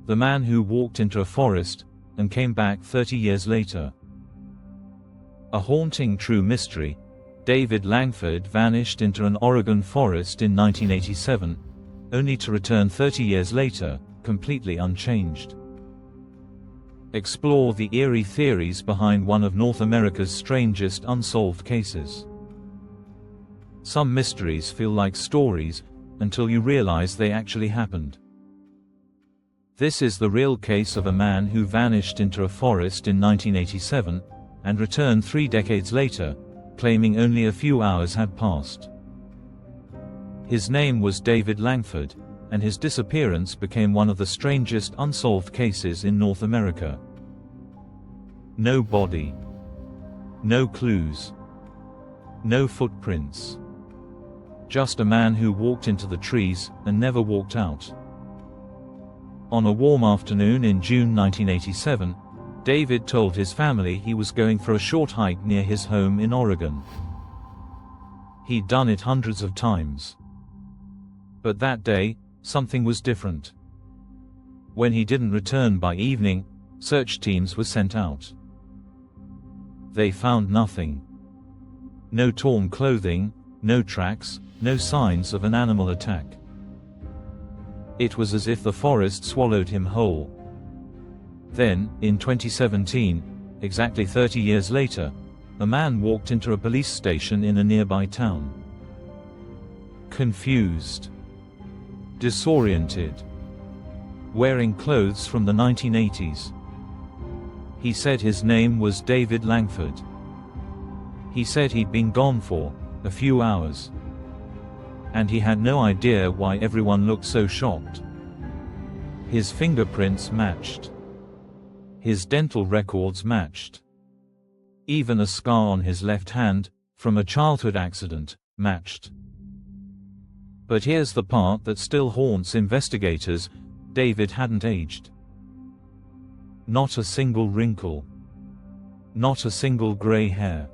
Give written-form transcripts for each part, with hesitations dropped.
The man who walked into a forest and came back 30 years later. A haunting true mystery. David Langford vanished into an Oregon forest in 1987, only to return 30 years later, completely unchanged. Explore the eerie theories behind one of North America's strangest unsolved cases. Some mysteries feel like stories, until you realize they actually happened. This is the real case of a man who vanished into a forest in 1987, and returned 3 decades later, claiming only a few hours had passed. His name was David Langford, and his disappearance became one of the strangest unsolved cases in North America. No body. No clues. No footprints. Just a man who walked into the trees and never walked out. On a warm afternoon in June 1987, David told his family he was going for a short hike near his home in Oregon. He'd done it hundreds of times. But that day, something was different. When he didn't return by evening, search teams were sent out. They found nothing. No torn clothing, no tracks, no signs of an animal attack. It was as if the forest swallowed him whole. Then, in 2017, exactly 30 years later, a man walked into a police station in a nearby town. Confused. Disoriented. Wearing clothes from the 1980s. He said his name was David Langford. He said he'd been gone for a few hours. And he had no idea why everyone looked so shocked. His fingerprints matched. His dental records matched. Even a scar on his left hand, from a childhood accident, matched. But here's the part that still haunts investigators: David hadn't aged. Not a single wrinkle. Not a single gray hair.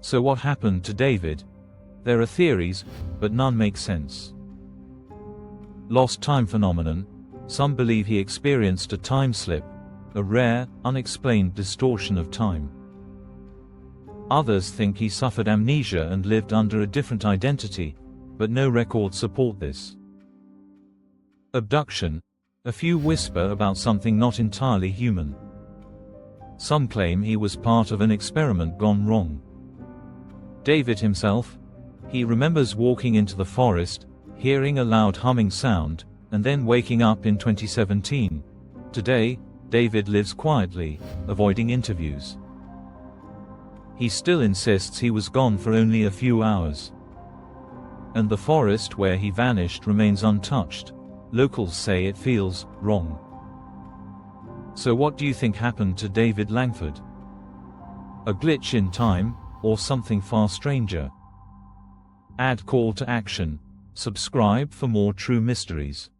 So what happened to David? There are theories, but none make sense. Lost time phenomenon. Some believe he experienced a time slip, a rare, unexplained distortion of time. Others think he suffered amnesia and lived under a different identity, but no records support this. Abduction. A few whisper about something not entirely human. Some claim he was part of an experiment gone wrong. David himself? He remembers walking into the forest, hearing a loud humming sound, and then waking up in 2017. Today, David lives quietly, avoiding interviews. He still insists he was gone for only a few hours. And the forest where he vanished remains untouched. Locals say it feels wrong. So what do you think happened to David Langford? A glitch in time, or something far stranger? Add call to action. Subscribe for more true mysteries.